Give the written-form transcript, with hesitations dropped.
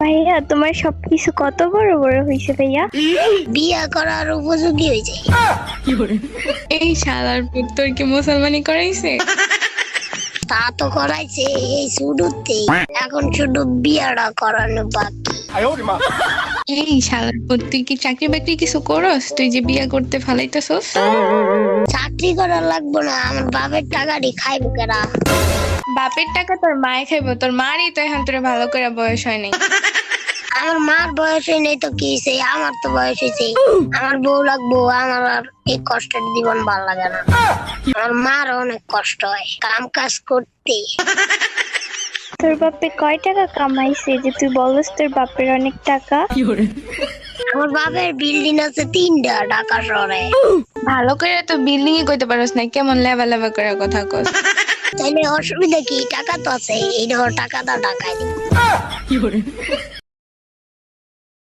ভাইয়া তোমার সবকিছু কত বড় বড় হয়েছে ভাইয়া। বিয়া করার উপযোগী হয়েছে। এই শালার পুত তোর কি মুসলমানি করাইছে? তা তো করাইছে এই শুরুতেই, এখন শুধু বিয়াটা করানো বাকি। এই শালার পুত তুই কি চাকরি বাকরি কিছু করস? তুই যে বিয়া করতে ফালাইতেছস? চাকরি করা লাগবো না, আমার বাপের টাকাটি খাইবো কেনা। বাপের টাকা তোর মায়ে খাইবো, তোর মারই তো এখন তোর ভালো করে বয়স হয় নাই। আমার মার বয়স হয় নাই তো কি হয়েছে, আমার তো বয়স হয়েছে। আমার বউ লাগবো, আমার আর এই কষ্টের জীবন ভালো লাগে না। আমার মার অনেক কষ্ট হয় কাম কাজ করতে। তোর বাপে কয় টাকা কামাইছে যে তুই বলস তোর বাপের অনেক টাকা? আমার বাপের বিল্ডিং আছে 3টা ঢাকা শহরে। ভালো করে তো বিল্ডিং এ কইতে পারস না, কেমন লেবা লেবা করে কথা কস। তাইলে অসুবিধা কি? টাকা তো আছে, এই ধর টাকা দা ঢাকায় দিব।